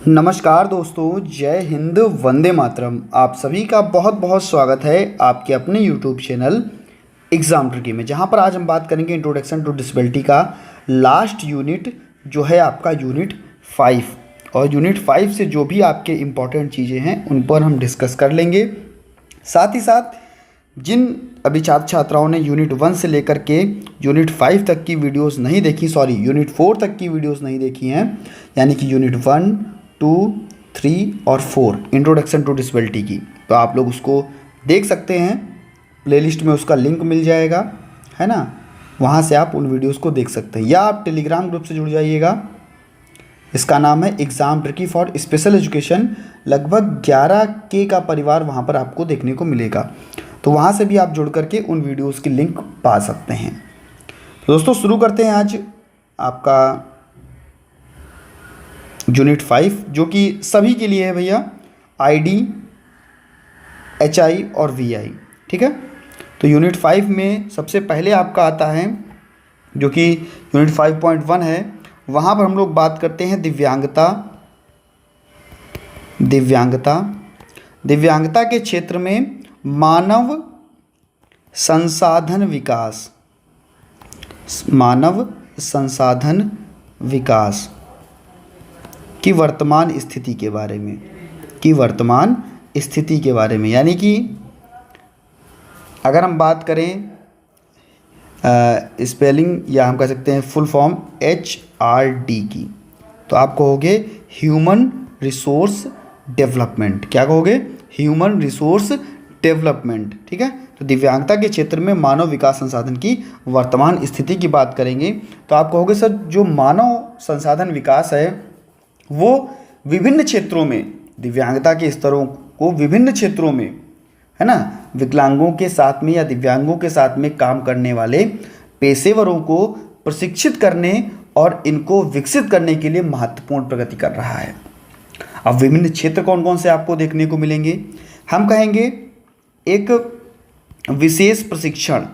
नमस्कार दोस्तों, जय हिंद, वंदे मातरम। आप सभी का बहुत बहुत स्वागत है आपके अपने यूट्यूब चैनल एग्ज़ाम ट्रिकी में, जहां पर आज हम बात करेंगे इंट्रोडक्शन टू डिसेबिलिटी का लास्ट यूनिट जो है आपका यूनिट 5। और यूनिट 5 से जो भी आपके इम्पॉर्टेंट चीज़ें हैं उन पर हम डिस्कस कर लेंगे। साथ ही साथ जिन अभी छात्र छात्राओं ने यूनिट 1 से लेकर के यूनिट 5 तक की वीडियोस नहीं देखी, यूनिट 4 तक की वीडियोस नहीं देखी हैं, यानी कि यूनिट 1, 2, 3 और 4 इंट्रोडक्शन टू डिसेबिलिटी की, तो आप लोग उसको देख सकते हैं। प्लेलिस्ट में उसका लिंक मिल जाएगा, है ना, वहाँ से आप उन वीडियोस को देख सकते हैं, या आप टेलीग्राम ग्रुप से जुड़ जाइएगा। इसका नाम है exam tricky for special education. लगभग 11K का परिवार वहाँ पर आपको देखने को मिलेगा, तो वहाँ से भी आप जुड़ करके उन वीडियोस की लिंक पा सकते हैं। तो दोस्तों शुरू करते हैं आज आपका यूनिट 5, जो कि सभी के लिए है भैया, ID, HI और VI, ठीक है। तो यूनिट 5 में सबसे पहले आपका आता है जो कि यूनिट 5.1 है। वहाँ पर हम लोग बात करते हैं दिव्यांगता के क्षेत्र में मानव संसाधन विकास की वर्तमान स्थिति के बारे में, यानी कि अगर हम बात करें स्पेलिंग, या हम कह सकते हैं फुल फॉर्म HRD की, तो आप कहोगे ह्यूमन रिसोर्स डेवलपमेंट। क्या कहोगे? ह्यूमन रिसोर्स डेवलपमेंट, ठीक है। तो दिव्यांगता के क्षेत्र में मानव विकास संसाधन की वर्तमान स्थिति की बात करेंगे, तो आप कहोगे सर जो मानव संसाधन विकास है वो विभिन्न क्षेत्रों में, दिव्यांगता के स्तरों को विभिन्न क्षेत्रों में, है ना, विकलांगों के साथ में या दिव्यांगों के साथ में काम करने वाले पेशेवरों को प्रशिक्षित करने और इनको विकसित करने के लिए महत्वपूर्ण प्रगति कर रहा है। अब विभिन्न क्षेत्र कौन कौन से आपको देखने को मिलेंगे? हम कहेंगे एक विशेष प्रशिक्षण,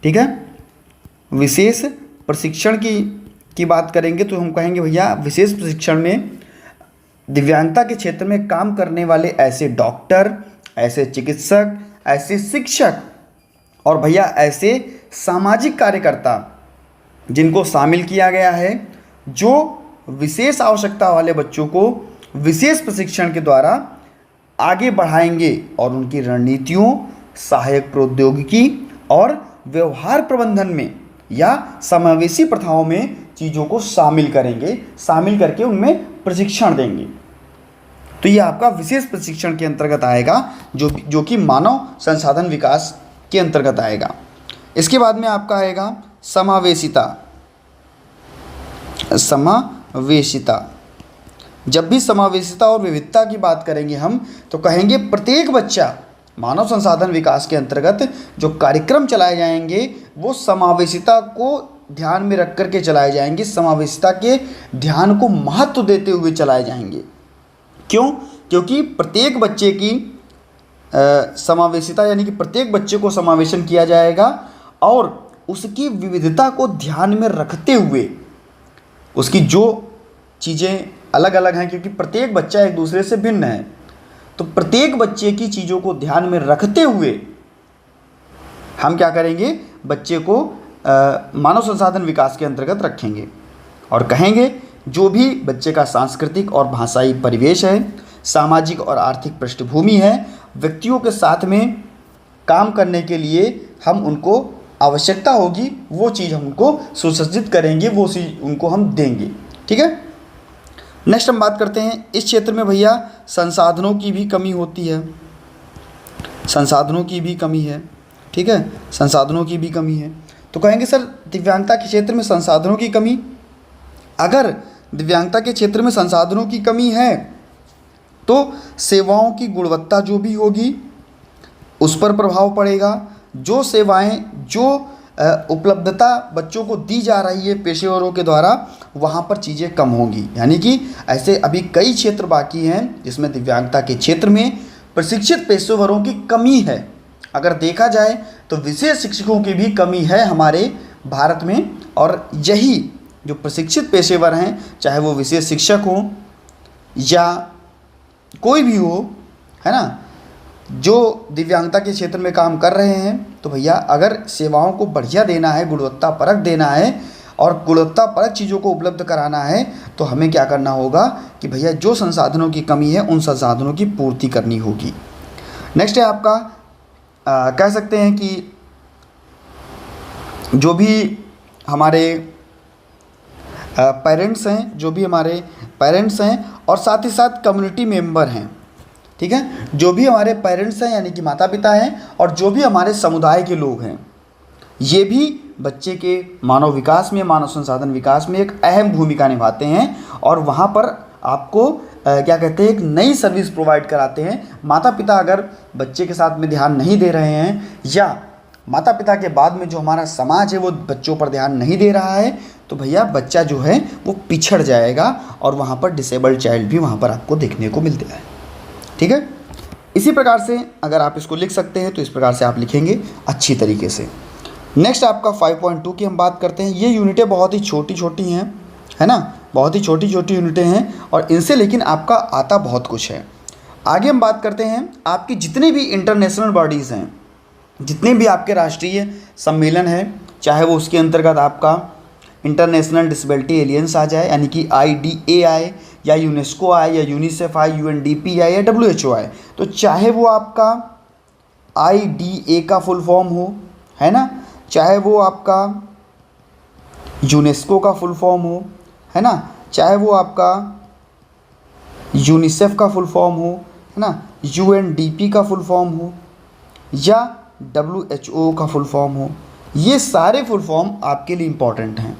ठीक है, विशेष प्रशिक्षण की बात करेंगे तो हम कहेंगे भैया विशेष प्रशिक्षण में दिव्यांगता के क्षेत्र में काम करने वाले ऐसे डॉक्टर, ऐसे चिकित्सक, ऐसे शिक्षक और भैया ऐसे सामाजिक कार्यकर्ता जिनको शामिल किया गया है, जो विशेष आवश्यकता वाले बच्चों को विशेष प्रशिक्षण के द्वारा आगे बढ़ाएंगे और उनकी रणनीतियों, सहायक प्रौद्योगिकी और व्यवहार प्रबंधन में या समावेशी प्रथाओं में चीज़ों को शामिल करके उनमें प्रशिक्षण देंगे। तो ये आपका विशेष प्रशिक्षण के अंतर्गत आएगा, जो कि मानव संसाधन विकास के अंतर्गत आएगा। इसके बाद में आपका आएगा समावेशिता। जब भी समावेशिता और विविधता की बात करेंगे हम, तो कहेंगे प्रत्येक बच्चा, मानव संसाधन विकास के अंतर्गत जो कार्यक्रम चलाए जाएंगे वो समावेशिता को ध्यान में रख करके चलाए जाएंगे, समावेशिता के ध्यान को महत्व देते हुए चलाए जाएंगे। क्यों? क्योंकि प्रत्येक बच्चे की समावेशिता, यानी कि प्रत्येक बच्चे को समावेशन किया जाएगा और उसकी विविधता को ध्यान में रखते हुए, उसकी जो चीज़ें अलग अलग हैं, क्योंकि प्रत्येक बच्चा एक दूसरे से भिन्न है, तो प्रत्येक बच्चे की चीज़ों को ध्यान में रखते हुए हम क्या करेंगे, बच्चे को मानव संसाधन विकास के अंतर्गत रखेंगे और कहेंगे जो भी बच्चे का सांस्कृतिक और भाषाई परिवेश है, सामाजिक और आर्थिक पृष्ठभूमि है, व्यक्तियों के साथ में काम करने के लिए हम उनको आवश्यकता होगी वो चीज़ हम उनको सुसज्जित करेंगे, वो चीज़ उनको हम देंगे, ठीक है। नेक्स्ट हम बात करते हैं, इस क्षेत्र में भैया संसाधनों की भी कमी होती है, ठीक है, संसाधनों की भी कमी है। तो कहेंगे सर दिव्यांगता के क्षेत्र में संसाधनों की कमी, अगर दिव्यांगता के क्षेत्र में संसाधनों की कमी है तो सेवाओं की गुणवत्ता जो भी होगी उस पर प्रभाव पड़ेगा। जो सेवाएं, जो उपलब्धता बच्चों को दी जा रही है पेशेवरों के द्वारा, वहाँ पर चीज़ें कम होंगी। यानी कि ऐसे अभी कई क्षेत्र बाकी हैं जिसमें दिव्यांगता के क्षेत्र में प्रशिक्षित पेशेवरों की कमी है। अगर देखा जाए तो विशेष शिक्षकों की भी कमी है हमारे भारत में, और यही जो प्रशिक्षित पेशेवर हैं, चाहे वो विशेष शिक्षक हों या कोई भी हो, है ना, जो दिव्यांगता के क्षेत्र में काम कर रहे हैं, तो भैया अगर सेवाओं को बढ़िया देना है, गुणवत्तापरक देना है और गुणवत्तापरक चीज़ों को उपलब्ध कराना है, तो हमें क्या करना होगा कि भैया जो संसाधनों की कमी है उन संसाधनों की पूर्ति करनी होगी। नेक्स्ट है आपका कह सकते हैं कि जो भी हमारे पेरेंट्स हैं और साथ ही साथ कम्युनिटी मेंबर हैं, ठीक है, जो भी हमारे पेरेंट्स हैं यानी कि माता पिता हैं और जो भी हमारे समुदाय के लोग हैं, ये भी बच्चे के मानव विकास में, मानव संसाधन विकास में एक अहम भूमिका निभाते हैं। और वहाँ पर आपको क्या कहते हैं, एक नई सर्विस प्रोवाइड कराते हैं। माता पिता अगर बच्चे के साथ में ध्यान नहीं दे रहे हैं या माता पिता के बाद में जो हमारा समाज है वो बच्चों पर ध्यान नहीं दे रहा है, तो भैया बच्चा जो है वो पिछड़ जाएगा और वहाँ पर डिसेबल्ड चाइल्ड भी वहाँ पर आपको देखने को मिलता है। ठीक है, इसी प्रकार से अगर आप इसको लिख सकते हैं तो इस प्रकार से आप लिखेंगे अच्छी तरीके से। नेक्स्ट आपका 5.2 की हम बात करते हैं। ये यूनिटें बहुत ही छोटी छोटी हैं, है ना, बहुत ही छोटी छोटी यूनिटें हैं और इनसे लेकिन आपका आता बहुत कुछ है। आगे हम बात करते हैं आपकी जितने भी इंटरनेशनल बॉडीज़ हैं, जितने भी आपके राष्ट्रीय सम्मेलन है, चाहे वो उसके अंतर्गत आपका इंटरनेशनल डिसेबिलिटी एलियंस आ जाए यानी कि IDA आए या यूनेस्को आए या यूनिसेफ आए, UNDP आए या WHO आए, तो चाहे वो आपका IDA का फुल फॉर्म हो, है ना, चाहे वो आपका यूनेस्को का फुल फॉर्म हो, है ना, चाहे वो आपका यूनिसेफ का फुल फॉर्म हो, है ना, UNDP का फुल फॉर्म हो या WHO का फुल फॉर्म हो, ये सारे फुल फॉर्म आपके लिए इम्पॉर्टेंट हैं।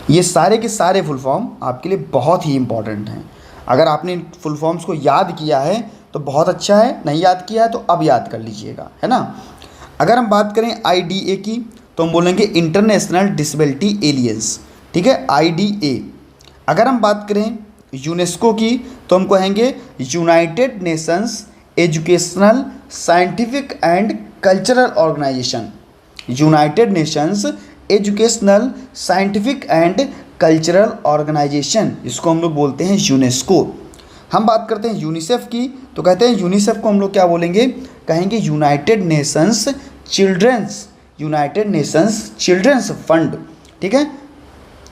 ये सारे के सारे फुल फॉर्म आपके लिए बहुत ही इम्पॉर्टेंट हैं। अगर आपने इन फुल फॉर्म्स को याद किया है तो बहुत अच्छा है, नहीं याद किया है तो अब याद कर लीजिएगा, है ना। अगर हम बात करें IDA की तो हम बोलेंगे इंटरनेशनल डिसेबिलिटी एलियंस, ठीक है, IDA। अगर हम बात करें यूनेस्को की तो हम कहेंगे United Nations Educational Scientific and Cultural Organization. United Nations Educational Scientific and Cultural Organization, इसको हम लोग बोलते हैं यूनेस्को। हम बात करते हैं यूनिसेफ की तो कहते हैं यूनिसेफ को हम लोग क्या बोलेंगे, कहेंगे यूनाइटेड नेशंस चिल्ड्रंस फंड, ठीक है,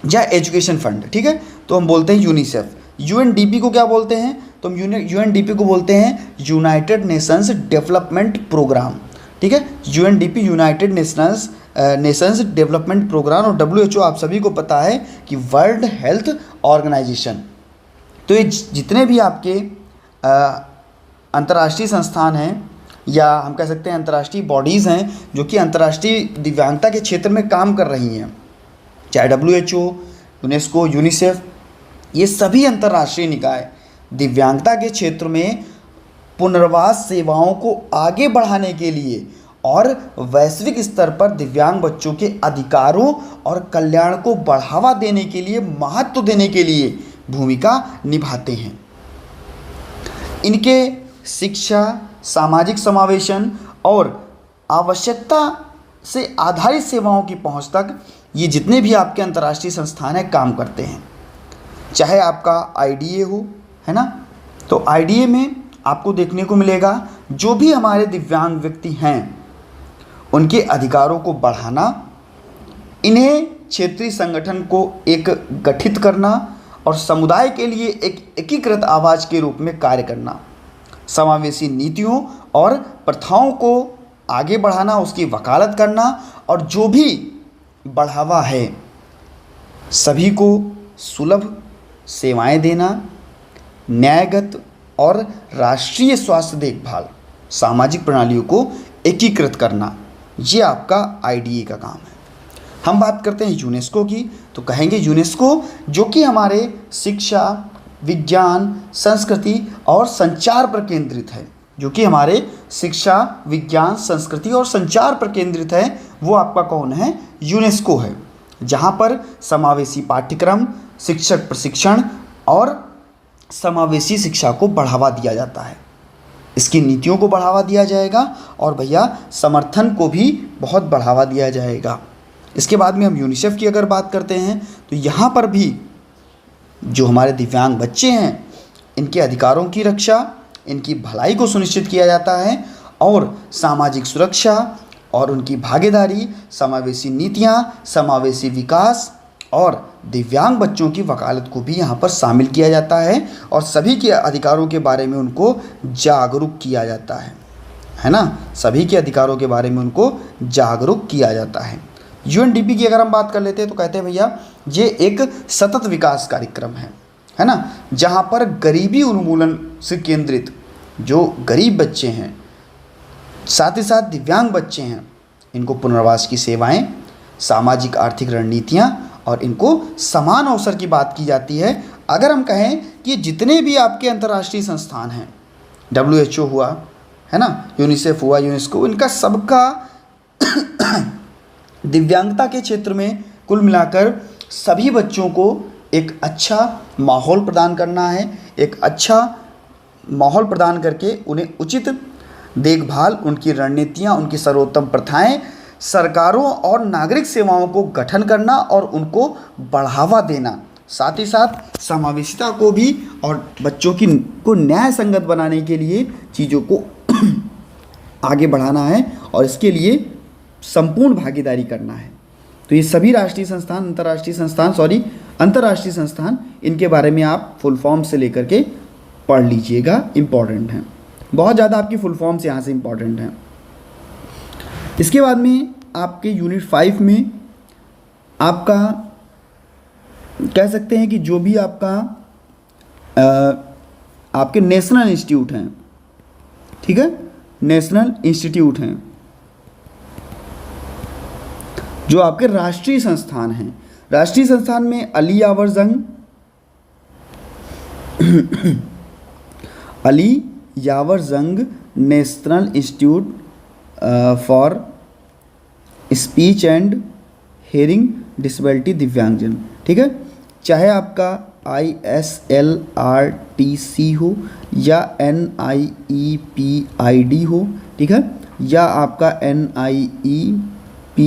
या एजुकेशन फंड, ठीक है, तो हम बोलते हैं यूनिसेफ। UNDP को क्या बोलते हैं, तो हम UNDP को बोलते हैं यूनाइटेड नेशंस डेवलपमेंट प्रोग्राम, ठीक है, UNDP United Nations Development Programme. और WHO आप सभी को पता है कि वर्ल्ड हेल्थ ऑर्गेनाइजेशन। तो ये जितने भी आपके अंतर्राष्ट्रीय संस्थान हैं या हम कह सकते हैं अंतर्राष्ट्रीय बॉडीज़ हैं जो कि अंतर्राष्ट्रीय दिव्यांगता के क्षेत्र में काम कर रही हैं, चाहे WHO, यूनेस्को, यूनिसेफ, ये सभी अंतर्राष्ट्रीय निकाय दिव्यांगता के क्षेत्र में पुनर्वास सेवाओं को आगे बढ़ाने के लिए और वैश्विक स्तर पर दिव्यांग बच्चों के अधिकारों और कल्याण को बढ़ावा देने के लिए, महत्व देने के लिए भूमिका निभाते हैं। इनके शिक्षा, सामाजिक समावेशन और आवश्यकता से आधारित सेवाओं की पहुंच तक ये जितने भी आपके अंतर्राष्ट्रीय संस्थान हैं काम करते हैं। चाहे आपका IDA हो, है ना, तो IDA में आपको देखने को मिलेगा जो भी हमारे दिव्यांग व्यक्ति हैं उनके अधिकारों को बढ़ाना, इन्हें क्षेत्रीय संगठन को एक गठित करना और समुदाय के लिए एक एकीकृत आवाज़ के रूप में कार्य करना, समावेशी नीतियों और प्रथाओं को आगे बढ़ाना, उसकी वकालत करना और जो भी बढ़ावा है सभी को सुलभ सेवाएं देना, न्यायगत और राष्ट्रीय स्वास्थ्य देखभाल सामाजिक प्रणालियों को एकीकृत करना, ये आपका IDA का काम है। हम बात करते हैं यूनेस्को की तो कहेंगे यूनेस्को जो कि हमारे शिक्षा, विज्ञान, संस्कृति और संचार पर केंद्रित है, जो कि हमारे शिक्षा, विज्ञान, संस्कृति और संचार पर केंद्रित है, वो आपका कौन है, यूनेस्को है, जहाँ पर समावेशी पाठ्यक्रम, शिक्षक प्रशिक्षण और समावेशी शिक्षा को बढ़ावा दिया जाता है। इसकी नीतियों को बढ़ावा दिया जाएगा और भैया समर्थन को भी बहुत बढ़ावा दिया जाएगा। इसके बाद में हम यूनिसेफ की अगर बात करते हैं तो यहाँ पर भी जो हमारे दिव्यांग बच्चे हैं इनके अधिकारों की रक्षा, इनकी भलाई को सुनिश्चित किया जाता है और सामाजिक सुरक्षा और उनकी भागीदारी, समावेशी नीतियाँ, समावेशी विकास और दिव्यांग बच्चों की वकालत को भी यहाँ पर शामिल किया जाता है और सभी के अधिकारों के बारे में उनको जागरूक किया जाता है ना। सभी के अधिकारों के बारे में उनको जागरूक किया जाता है। यूएनडीपी की अगर हम बात कर लेते हैं तो कहते हैं भैया ये एक सतत विकास कार्यक्रम है ना, जहाँ पर गरीबी उन्मूलन से केंद्रित जो गरीब बच्चे हैं, साथ ही साथ दिव्यांग बच्चे हैं, इनको पुनर्वास की सेवाएं, सामाजिक आर्थिक रणनीतियाँ और इनको समान अवसर की बात की जाती है। अगर हम कहें कि जितने भी आपके अंतर्राष्ट्रीय संस्थान हैं, WHO हुआ है ना, यूनिसेफ हुआ, यूनेस्को, इनका सबका दिव्यांगता के क्षेत्र में कुल मिलाकर सभी बच्चों को एक अच्छा माहौल प्रदान करना है। एक अच्छा माहौल प्रदान करके उन्हें उचित देखभाल, उनकी रणनीतियाँ, उनकी सर्वोत्तम प्रथाएं, सरकारों और नागरिक सेवाओं को गठन करना और उनको बढ़ावा देना, साथ ही साथ समावेशिता को भी और बच्चों को न्याय संगत बनाने के लिए चीज़ों को आगे बढ़ाना है और इसके लिए संपूर्ण भागीदारी करना है। तो ये सभी राष्ट्रीय संस्थान, अंतर्राष्ट्रीय संस्थान, इनके बारे में आप फुल फॉर्म से लेकर के पढ़ लीजिएगा, इम्पॉर्टेंट हैं बहुत ज़्यादा, आपकी फुल फॉर्म्स यहाँ से इम्पॉर्टेंट हैं। इसके बाद में आपके यूनिट 5 में आपका कह सकते हैं कि जो भी आपका आपके नेशनल इंस्टीट्यूट हैं, ठीक है, नेशनल इंस्टीट्यूट हैं, जो आपके राष्ट्रीय संस्थान हैं। राष्ट्रीय संस्थान में अली यावर जंग national institute for speech and hearing disability दिव्यांगजन, ठीक है, चाहे आपका ISLRTC हो या NIEPID हो, ठीक है, या आपका NIEPVD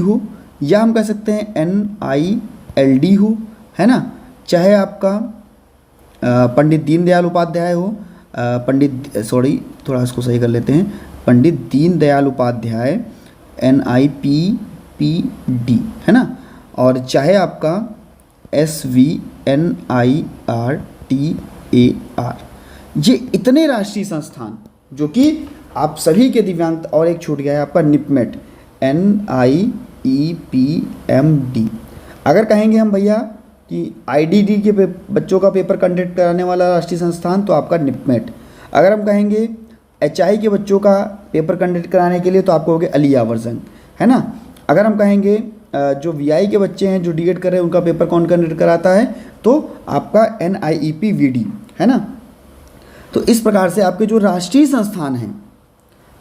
हो, या हम कह सकते हैं NILD हो, है ना, चाहे आपका पंडित दीनदयाल उपाध्याय हो, थोड़ा इसको सही कर लेते हैं, पंडित दीनदयाल उपाध्याय NIPPD, है ना, और चाहे आपका SVNIRTAR, ये इतने राष्ट्रीय संस्थान जो कि आप सभी के दिव्यांग, और एक छूट गया है आपका निपमेट NIEPMD। अगर कहेंगे हम भैया कि IDD के बच्चों का पेपर कंडक्ट कराने वाला राष्ट्रीय संस्थान तो आपका निपमेट। अगर हम कहेंगे HI के बच्चों का पेपर कंडक्ट कराने के लिए तो आपको हो गया अली यावर जंग, है ना। अगर हम कहेंगे जो VI के बच्चे हैं जो D.Ed कर रहे हैं उनका पेपर कौन कंडक्ट कराता है तो आपका NIEPVD, है ना। तो इस प्रकार से आपके जो राष्ट्रीय संस्थान हैं,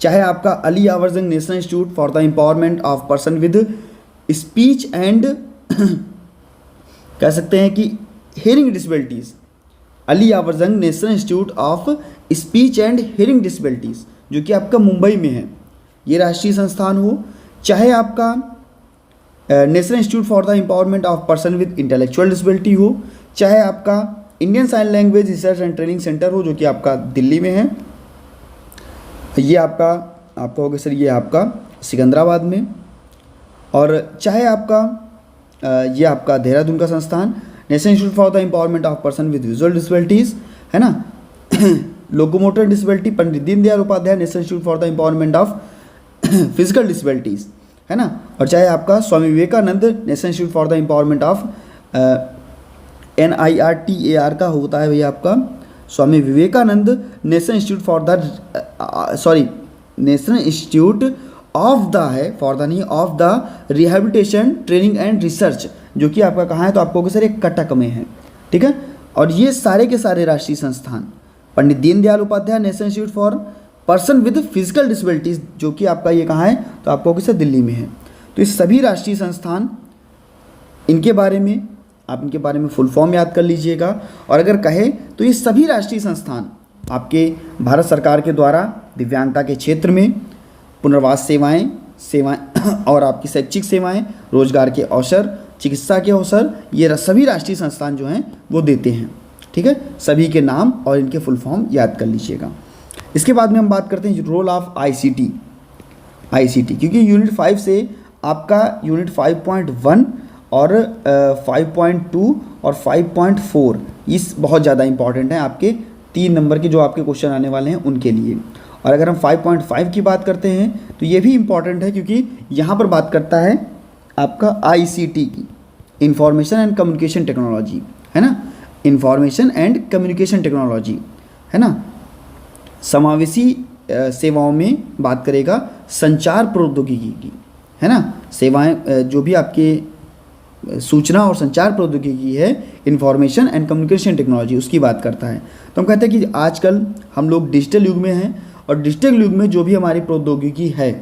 चाहे आपका अली यावर जंग national institute for the empowerment of person with speech and कह सकते हैं कि हेयरिंग डिसेबिलिटीज़, अली यावर जंग national institute of speech and hearing disabilities जो कि आपका मुंबई में है, ये राष्ट्रीय संस्थान हो, चाहे आपका National institute for the empowerment of person with Intellectual Disability हो, चाहे आपका Indian Sign Language Research and Training Centre हो जो कि आपका दिल्ली में है, ये आपका हो गया सर, ये आपका सिकंदराबाद में, और चाहे आपका ये आपका देहरादून का संस्थान national institute for the empowerment of person with visual disabilities, है ना, locomotor disability Pandit Deendayal Upadhyay national institute for the empowerment of physical disabilities, है ना, और चाहे आपका Swami Vivekananda national institute for the empowerment of NIRTAR का होता है भैया आपका Swami Vivekananda national institute for the national institute of the है, फॉर द नहीं, of the rehabilitation training and research जो कि आपका कहाँ है तो आपको सर एक कटक में है, ठीक है। और ये सारे के सारे राष्ट्रीय संस्थान Pandit Deendayal Upadhyay national institute for person with physical disabilities जो कि आपका ये कहाँ है तो आपको सर दिल्ली में है। तो ये सभी राष्ट्रीय संस्थान, इनके बारे में आप इनके बारे में फुल फॉर्म याद कर लीजिएगा। और अगर कहें तो ये सभी राष्ट्रीय संस्थान आपके भारत सरकार के द्वारा दिव्यांगता के क्षेत्र में पुनर्वास सेवाएं, सेवाएं और आपकी शैक्षिक सेवाएं, रोजगार के अवसर, चिकित्सा के अवसर, ये सभी राष्ट्रीय संस्थान जो हैं वो देते हैं। ठीक है, सभी के नाम और इनके फुल फॉर्म याद कर लीजिएगा। इसके बाद में हम बात करते हैं रोल ऑफ आईसीटी, क्योंकि यूनिट 5 से आपका यूनिट 5.1 और 5.2 और 5.4 इस बहुत ज़्यादा इंपॉर्टेंट है आपके 3 नंबर के जो आपके क्वेश्चन आने वाले हैं उनके लिए। और अगर हम 5.5 की बात करते हैं तो ये भी इम्पॉर्टेंट है, क्योंकि यहाँ पर बात करता है आपका आईसीटी की, इंफॉर्मेशन एंड कम्युनिकेशन टेक्नोलॉजी, है ना, इंफॉर्मेशन एंड कम्युनिकेशन टेक्नोलॉजी, है ना। समावेशी सेवाओं में बात करेगा संचार प्रौद्योगिकी की, है ना, सेवाएं जो भी आपके सूचना और संचार प्रौद्योगिकी है, इंफॉर्मेशन एंड कम्युनिकेशन टेक्नोलॉजी, उसकी बात करता है। तो हम कहते हैं कि आजकल हम लोग डिजिटल युग में हैं और डिजिटल युग में जो भी हमारी प्रौद्योगिकी है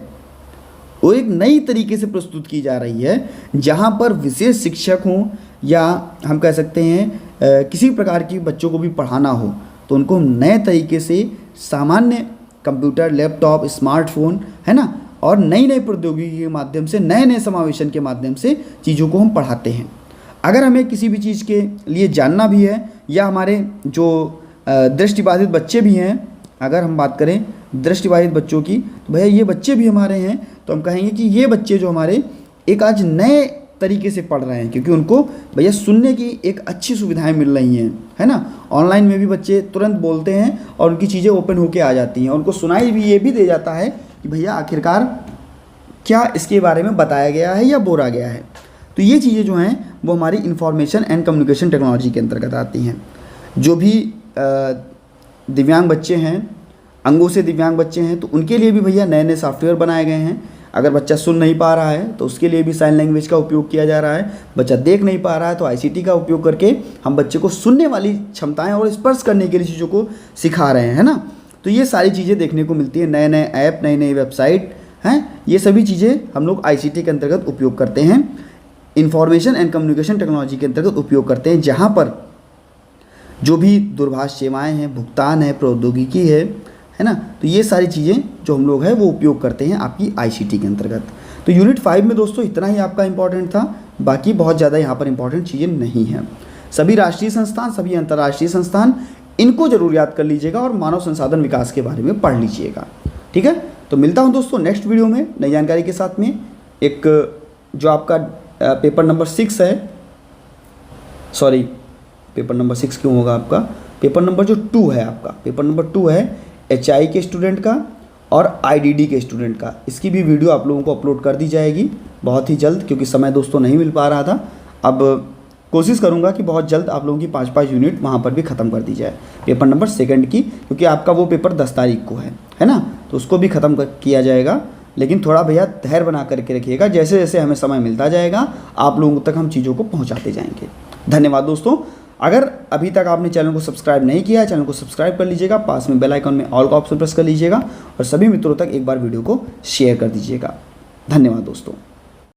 वो एक नई तरीके से प्रस्तुत की जा रही है, जहाँ पर विशेष शिक्षक हों या हम कह सकते हैं किसी प्रकार की बच्चों को भी पढ़ाना हो तो उनको नए तरीके से सामान्य कंप्यूटर, लैपटॉप, स्मार्टफोन, है ना, और नई नई प्रौद्योगिकी के माध्यम से, नए नए समावेशन के माध्यम से चीज़ों को हम पढ़ाते हैं। अगर हमें किसी भी चीज़ के लिए जानना भी है या हमारे जो दृष्टिबाधित बच्चे भी हैं, अगर हम बात करें दृष्टिबाधित बच्चों की, तो भैया ये बच्चे भी हमारे हैं, तो हम कहेंगे कि ये बच्चे जो हमारे एक आज नए तरीके से पढ़ रहे हैं, क्योंकि उनको भैया सुनने की एक अच्छी सुविधाएं मिल रही हैं, है ना। ऑनलाइन में भी बच्चे तुरंत बोलते हैं और उनकी चीज़ें ओपन होके आ जाती हैं, उनको सुनाई भी ये भी दे जाता है कि भैया आखिरकार क्या इसके बारे में बताया गया है या बोला गया है। तो ये चीज़ें जो हैं वो हमारी इंफॉर्मेशन एंड कम्युनिकेशन टेक्नोलॉजी के अंतर्गत आती हैं। जो भी दिव्यांग बच्चे हैं, अंगों से दिव्यांग बच्चे हैं, तो उनके लिए भी भैया नए नए सॉफ्टवेयर बनाए गए हैं। अगर बच्चा सुन नहीं पा रहा है तो उसके लिए भी साइन लैंग्वेज का उपयोग किया जा रहा है। बच्चा देख नहीं पा रहा है तो आईसीटी का उपयोग करके हम बच्चे को सुनने वाली क्षमताएं और स्पर्श करने के लिए चीज़ों को सिखा रहे हैं, है ना। तो ये सारी चीज़ें देखने को मिलती है, नए नए ऐप, नई नई वेबसाइट हैं, ये सभी चीज़ें हम लोग आईसीटी के अंतर्गत उपयोग करते हैं, इंफॉर्मेशन एंड कम्युनिकेशन टेक्नोलॉजी के अंतर्गत उपयोग करते हैं, जहाँ पर जो भी दूरभाष सेवाएँ हैं, भुगतान है, प्रौद्योगिकी है ना, तो ये सारी चीज़ें जो हम लोग हैं वो उपयोग करते हैं आपकी आईसीटी के अंतर्गत। तो यूनिट 5 में दोस्तों इतना ही आपका इंपॉर्टेंट था, बाकी बहुत ज़्यादा यहाँ पर इंपॉर्टेंट चीज़ें नहीं हैं। सभी राष्ट्रीय संस्थान, सभी अंतर्राष्ट्रीय संस्थान, इनको जरूर याद कर लीजिएगा और मानव संसाधन विकास के बारे में पढ़ लीजिएगा। ठीक है, तो मिलता हूँ दोस्तों नेक्स्ट वीडियो में नई जानकारी के साथ में। एक जो आपका पेपर नंबर 6 है, सॉरी पेपर नंबर 6 क्यों होगा आपका, पेपर नंबर जो 2 है आपका, पेपर नंबर 2 है HI के स्टूडेंट का और IDD के स्टूडेंट का, इसकी भी वीडियो आप लोगों को अपलोड कर दी जाएगी बहुत ही जल्द, क्योंकि समय दोस्तों नहीं मिल पा रहा था। अब कोशिश करूंगा कि बहुत जल्द आप लोगों की 5-5 यूनिट वहां पर भी ख़त्म कर दी जाए, पेपर नंबर 2 की, क्योंकि आपका वो पेपर 10 तारीख को है ना, तो उसको भी ख़त्म किया जाएगा। लेकिन थोड़ा भैया धैर्य बना करके रखिएगा, जैसे जैसे हमें समय मिलता जाएगा आप लोगों तक हम चीज़ों को पहुँचाते जाएंगे। धन्यवाद दोस्तों। अगर अभी तक आपने चैनल को सब्सक्राइब नहीं किया है, चैनल को सब्सक्राइब कर लीजिएगा, पास में बेल आइकन में ऑल का ऑप्शन प्रेस कर लीजिएगा और सभी मित्रों तक एक बार वीडियो को शेयर कर दीजिएगा। धन्यवाद दोस्तों।